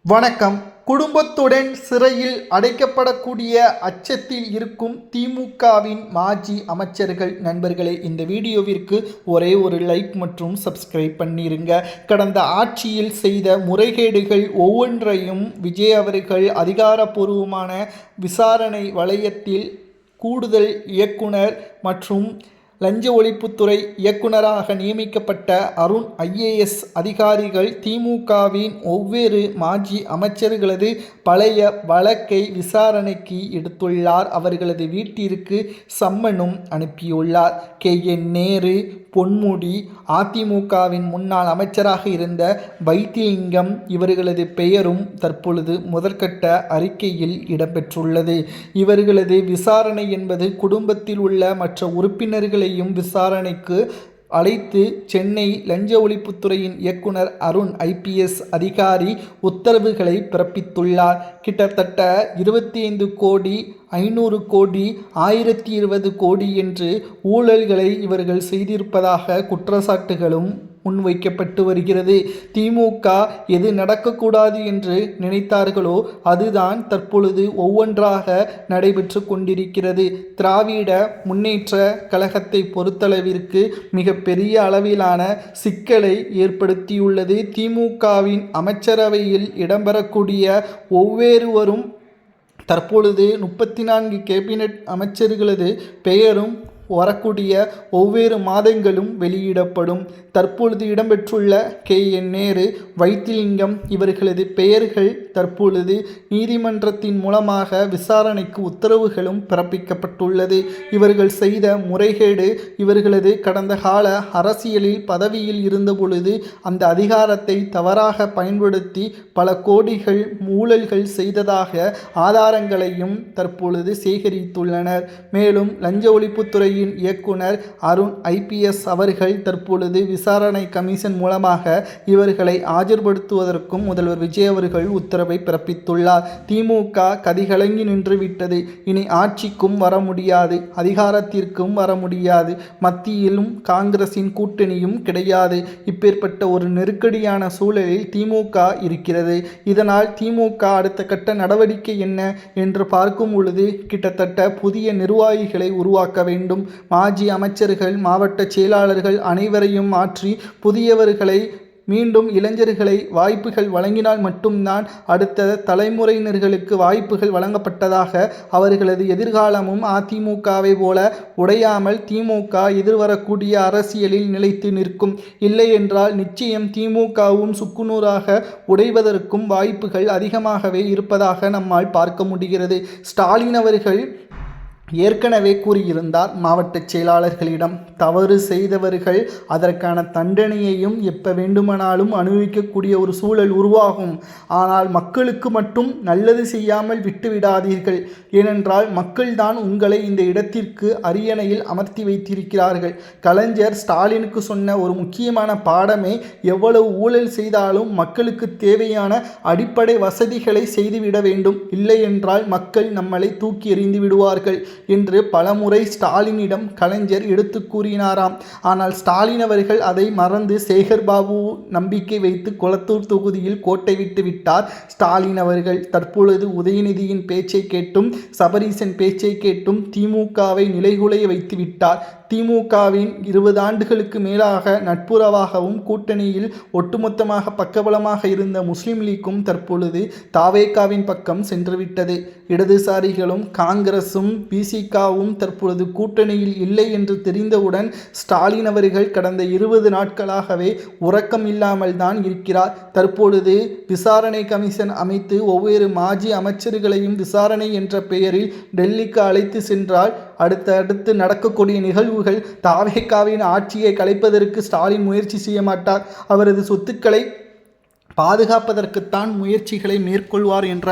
வணக்கம். குடும்பத்துடன் சிறையில் அடைக்கப்படக்கூடிய அச்சத்தில் இருக்கும் திமுகவின் மாஜி அமைச்சர்கள் நண்பர்களே, இந்த வீடியோவிற்கு ஒரே ஒரு லைக் மற்றும் சப்ஸ்கிரைப் பண்ணிருங்க. கடந்த ஆட்சியில் செய்த முறைகேடுகள் ஒவ்வொன்றையும் விஜய் அவர்கள் அதிகாரப்பூர்வமான விசாரணை வளையத்தில் கூடுதல் இயக்குனர் மற்றும் லஞ்ச ஒழிப்புத்துறை இயக்குநராக நியமிக்கப்பட்ட அருண் ஐஏஎஸ் அதிகாரிகள் திமுகவின் ஒவ்வொரு மாஜி அமைச்சர்களது பழைய வழக்கை விசாரணைக்கு எடுத்துள்ளார். அவர்களது வீட்டிற்கு சம்மனும் அனுப்பியுள்ளார். KN நேரு, பொன்முடி, அதிமுகவின் முன்னாள் அமைச்சராக இருந்த வைத்திலிங்கம் இவர்களது பெயரும் தற்பொழுது முதற்கட்ட அறிக்கையில் இடம்பெற்றுள்ளது. இவர்களது விசாரணை என்பது குடும்பத்தில் உள்ள மற்ற உறுப்பினர்களையும் விசாரணைக்கு அழைத்து சென்னை லஞ்ச ஒழிப்புத்துறையின் இயக்குனர் அருண் IPS அதிகாரி உத்தரவுகளை பிறப்பித்துள்ளார். கிட்டத்தட்ட 25 கோடி, 500 கோடி, 1020 கோடி என்று ஊழல்களை இவர்கள் செய்திருப்பதாக குற்றச்சாட்டுகளும் முன்வைக்கப்பட்டு வருகிறது. திமுக எது நடக்கக்கூடாது என்று நினைத்தார்களோ அதுதான் தற்பொழுது ஒவ்வொன்றாக நடைபெற்று கொண்டிருக்கிறது. திராவிட முன்னேற்ற கழகத்தை பொறுத்தளவிற்கு மிகப்பெரிய அளவிலான சிக்கலை ஏற்படுத்தியுள்ளது. திமுகவின் அமைச்சரவையில் இடம்பெறக்கூடிய ஒவ்வொருவரும் தற்பொழுது 34 கேபினட் அமைச்சர்களது பெயரும் வரக்கூடிய ஒவ்வொரு மாதங்களும் வெளியிடப்படும். தற்பொழுது இடம்பெற்றுள்ள KN நேரு, வைத்திலிங்கம் இவர்களது பெயர்கள் தற்பொழுது நீதிமன்றத்தின் மூலமாக விசாரணைக்கு உத்தரவுகளும் பிறப்பிக்கப்பட்டுள்ளது. இவர்கள் செய்த முறைகேடு, இவர்களது கடந்த கால அரசியலில் பதவியில் இருந்தபொழுது அந்த அதிகாரத்தை தவறாக பயன்படுத்தி பல கோடிகள் ஊழல்கள் செய்ததாக ஆதாரங்களையும் தற்பொழுது சேகரித்துள்ளனர். மேலும் லஞ்ச ஒழிப்புத்துறை இயக்குனர் அருண் IPS அவர்கள் தற்பொழுது விசாரணை கமிஷன் மூலமாக இவர்களை ஆஜர்படுத்துவதற்கும் முதல்வர் விஜய் அவர்கள் உத்தரவை பிறப்பித்துள்ளார். திமுக கதிகலங்கி நின்று விட்டது. இனி ஆட்சிக்கும் வர முடியாது, அதிகாரத்திற்கும் வர முடியாது, மத்தியிலும் காங்கிரசின் கூட்டணியும் கிடையாது. இப்பேற்பட்ட ஒரு நெருக்கடியான சூழலில் திமுக இருக்கிறது. இதனால் திமுக அடுத்த கட்ட நடவடிக்கை என்ன என்று பார்க்கும் பொழுது கிட்டத்தட்ட புதிய நிர்வாகிகளை உருவாக்க வேண்டும். மாஜி அமைச்சர்கள், மாவட்ட செயலாளர்கள் அனைவரையும் மாற்றி புதியவர்களை மீண்டும் இளைஞர்களை வாய்ப்புகள் வழங்கினால் மட்டும்தான் அடுத்த தலைமுறையினர்களுக்கு வாய்ப்புகள் வழங்கப்பட்டதாக அவர்களது எதிர்காலமும் அதிமுகவை போல உடையாமல் திமுக எதிர்வரக்கூடிய அரசியலில் நிலைத்து நிற்கும். இல்லை என்றால் நிச்சயம் திமுகவும் சுக்குநூறாக உடைவதற்கும் வாய்ப்புகள் அதிகமாகவே இருப்பதாக நம்மால் பார்க்க முடிகிறது. ஸ்டாலின் அவர்கள் ஏற்கனவே கூறியிருந்தார், மாவட்ட செயலாளர்களிடம் தவறு செய்தவர்கள் அதற்கான தண்டனையையும் எப்ப வேண்டுமானாலும் அனுபவிக்கக்கூடிய ஒரு சூழல் உருவாகும். ஆனால் மக்களுக்கு மட்டும் நல்லது செய்யாமல் விட்டுவிடாதீர்கள். ஏனென்றால் மக்கள்தான் உங்களை இந்த இடத்திற்கு அரியணையில் அமர்த்தி வைத்திருக்கிறார்கள். கலைஞர் ஸ்டாலினுக்கு சொன்ன ஒரு முக்கியமான பாடமே எவ்வளவு ஊழல் செய்தாலும் மக்களுக்கு தேவையான அடிப்படை வசதிகளை செய்துவிட வேண்டும். இல்லை என்றால் மக்கள் நம்மளை தூக்கி எறிந்து விடுவார்கள் என்று பலமுறை ஸ்டாலினிடம் கலைஞர் எடுத்து கூறினாராம். ஆனால் ஸ்டாலின் அவர்கள் அதை மறந்து சேகர்பாபு நம்பிக்கை வைத்து கொளத்தூர் தொகுதியில் கோட்டை விட்டு விட்டார். ஸ்டாலின் அவர்கள் தற்பொழுது உதயநிதியின் பேச்சை கேட்டும் சபரீசன் பேச்சை கேட்டும் திமுகவை நிலைகுலைய வைத்து விட்டார். திமுகவின் 20 ஆண்டுகளுக்கு மேலாக நட்புறவாகவும் கூட்டணியில் ஒட்டுமொத்தமாக பக்கபலமாக இருந்த முஸ்லிம் லீக்கும் தற்பொழுது தாவேகாவின் பக்கம் சென்றுவிட்டது. இடதுசாரிகளும் காங்கிரசும் பிசிகாவும் தற்பொழுது கூட்டணியில் இல்லை என்று தெரிந்தவுடன் ஸ்டாலின் அவர்கள் கடந்த 20 நாட்களாகவே உறக்கம் இல்லாமல் தான் இருக்கிறார். தற்பொழுது விசாரணை கமிஷன் அமைத்து ஒவ்வொரு மாஜி அமைச்சர்களையும் விசாரணை என்ற பெயரில் டெல்லிக்கு அழைத்து சென்றால் அடுத்தடுத்து நடக்கக்கூடிய நிகழ்வுகள் தாவேகாவின் ஆட்சியை கலைப்பதற்கு ஸ்டாலின் முயற்சி செய்ய மாட்டார். அவரது சொத்துக்களை பாதுகாப்பதற்குத்தான் முயற்சிகளை மேற்கொள்வார் என்ற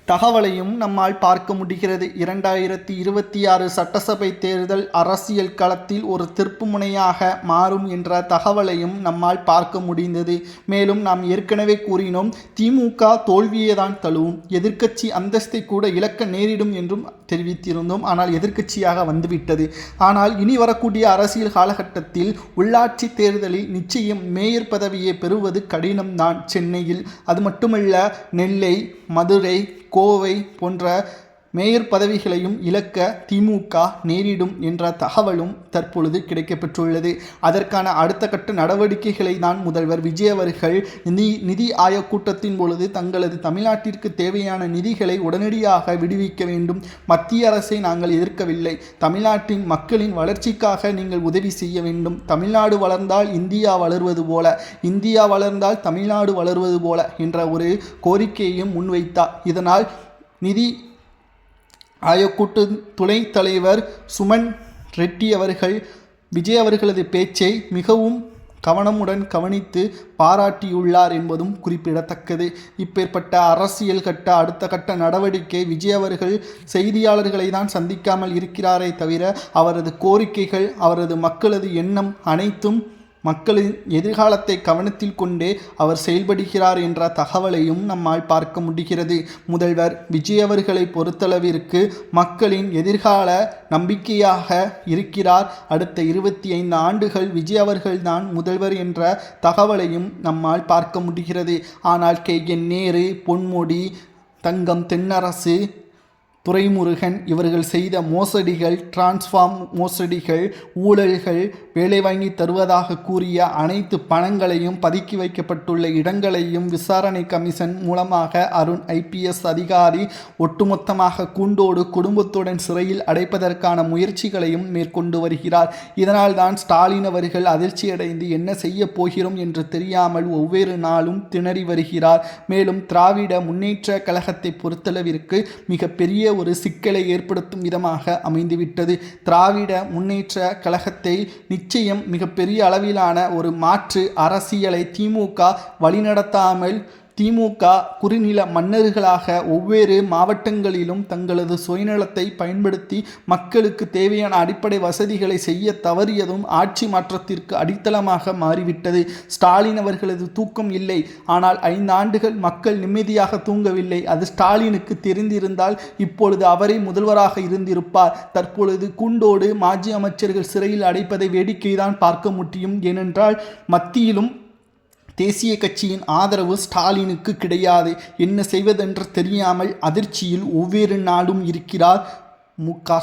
தகவலையும் நம்மால் பார்க்க முடிகிறது. 2026 சட்டசபை தேர்தல் அரசியல் களத்தில் ஒரு திருப்புமுனையாக மாறும் என்ற தகவலையும் நம்மால் பார்க்க முடிந்தது. மேலும் நாம் ஏற்கனவே கூறினோம், திமுக தோல்வியை தான் தழுவும், எதிர்க்கட்சி அந்தஸ்தை கூட இழக்க நேரிடும் என்றும் தெரிவித்திருந்தோம். ஆனால் எதிர்க்கட்சியாக வந்துவிட்டது. ஆனால் இனி வரக்கூடிய அரசியல் காலகட்டத்தில் உள்ளாட்சி தேர்தலில் நிச்சயம் மேயர் பதவியை பெறுவது கடினம்தான் சென்னையில். அது மட்டுமல்ல, நெல்லை, மதுரை, கோவை போன்ற மேயர் பதவிகளையும் இழக்க திமுக நேரிடும் என்ற தகவலும் தற்பொழுது கிடைக்கப்பெற்றுள்ளது. அதற்கான அடுத்த கட்ட நடவடிக்கைகளை தான் முதல்வர் விஜய் அவர்கள் நிதி ஆயோக் கூட்டத்தின் பொழுது தங்களது தமிழ்நாட்டிற்கு தேவையான நிதிகளை உடனடியாக விடுவிக்க வேண்டும். மத்திய அரசை நாங்கள் எதிர்க்கவில்லை, தமிழ்நாட்டின் மக்களின் வளர்ச்சிக்காக நீங்கள் உதவி செய்ய வேண்டும். தமிழ்நாடு வளர்ந்தால் இந்தியா வளர்வது போல, இந்தியா வளர்ந்தால் தமிழ்நாடு வளர்வது போல என்ற ஒரு கோரிக்கையையும் முன்வைத்தார். இதனால் நிதி ஆயோக் கூட்டு துணைத் தலைவர் சுமன் ரெட்டி அவர்கள் விஜய் அவர்களது பேச்சை மிகவும் கவனமுடன் கவனித்து பாராட்டியுள்ளார் என்பதும் குறிப்பிடத்தக்கது. இப்பேற்பட்ட அரசியல் கட்ட அடுத்த கட்ட நடவடிக்கை விஜய் அவர்கள் செய்தியாளர்களை தான் சந்திக்காமல் இருக்கிறாரே தவிர அவரது கோரிக்கைகள், அவரது மக்களது எண்ணம் அனைத்தும் மக்களின் எதிர்காலத்தை கவனத்தில் கொண்டே அவர் செயல்படுகிறார் என்ற தகவலையும் நம்மால் பார்க்க முடிகிறது. முதல்வர் விஜய் அவர்களை பொறுத்தளவிற்கு மக்களின் எதிர்கால நம்பிக்கையாக இருக்கிறார். அடுத்த 25 ஆண்டுகள் விஜய் அவர்கள்தான் முதல்வர் என்ற தகவலையும் நம்மால் பார்க்க முடிகிறது. ஆனால் KN நேரு, பொன்முடி, தங்கம் தென்னரசு, துரைமுருகன் இவர்கள் செய்த மோசடிகள், டிரான்ஸ்ஃபார்ம் மோசடிகள், ஊழல்கள், வேலை வாங்கி தருவதாக கூறிய அனைத்து பணங்களையும், பதுக்கி வைக்கப்பட்டுள்ள இடங்களையும் விசாரணை கமிஷன் மூலமாக அருண் IPS அதிகாரி ஒட்டுமொத்தமாக கூண்டோடு குடும்பத்துடன் சிறையில் அடைப்பதற்கான முயற்சிகளையும் மேற்கொண்டு வருகிறார். இதனால் தான் ஸ்டாலின் அவர்கள் அதிர்ச்சியடைந்து என்ன செய்ய போகிறோம் என்று தெரியாமல் ஒவ்வொரு நாளும் திணறி வருகிறார். மேலும் திராவிட முன்னேற்ற கழகத்தை பொறுத்தளவிற்கு மிகப்பெரிய ஒரு சிக்கலை ஏற்படுத்தும் விதமாக அமைந்துவிட்டது. திராவிட முன்னேற்ற கழகத்தை நிச்சயம் மிகப்பெரிய அளவிலான ஒரு மாற்று அரசியலை திமுக வழிநடத்தாமல் திமுக குறுநில மன்னர்களாக ஒவ்வொரு மாவட்டங்களிலும் தங்களது சுயநலத்தை பயன்படுத்தி மக்களுக்கு தேவையான அடிப்படை வசதிகளை செய்ய தவறியதும் ஆட்சி மாற்றத்திற்கு அடித்தளமாக மாறிவிட்டது. ஸ்டாலின் அவர்களது தூக்கம் இல்லை, ஆனால் 5 ஆண்டுகள் மக்கள் நிம்மதியாக தூங்கவில்லை. அது ஸ்டாலினுக்கு தெரிந்திருந்தால் இப்பொழுது அவரே முதல்வராக இருந்திருப்பார். தற்பொழுது கூண்டோடு மாஜி அமைச்சர்கள் சிறையில் அடைப்பதை வேடிக்கைதான் பார்க்க முடியும். ஏனென்றால் மத்தியிலும் தேசிய கட்சியின் ஆதரவு ஸ்டாலினுக்கு கிடையாது. என்ன செய்வதென்று தெரியாமல் அதிர்ச்சியில் ஒவ்வொரு நாளும் இருக்கிறார்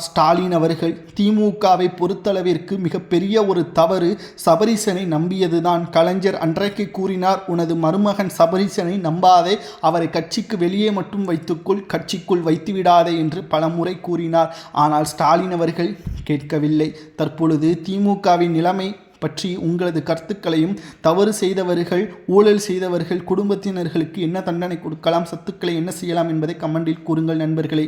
ஸ்டாலின் அவர்கள். திமுகவை பொறுத்தளவிற்கு மிகப்பெரிய ஒரு தவறு சபரீசனை நம்பியதுதான். கலைஞர் அன்றைக்கு கூறினார், உனது மருமகன் சபரீசனை நம்பாதே, அவரை கட்சிக்கு வெளியே மட்டும் வைத்துக்கொள், கட்சிக்குள் வைத்துவிடாதே என்று பலமுறை கூறினார். ஆனால் ஸ்டாலின் அவர்கள் கேட்கவில்லை. தற்பொழுது திமுகவின் நிலைமை பற்றி உங்களது கருத்துக்களையும், தவறு செய்தவர்கள், ஊழல் செய்தவர்கள் குடும்பத்தினர்களுக்கு என்ன தண்டனை கொடுக்கலாம், சத்துக்களை என்ன செய்யலாம் என்பதை கமெண்டில் கூறுங்கள் நண்பர்களே.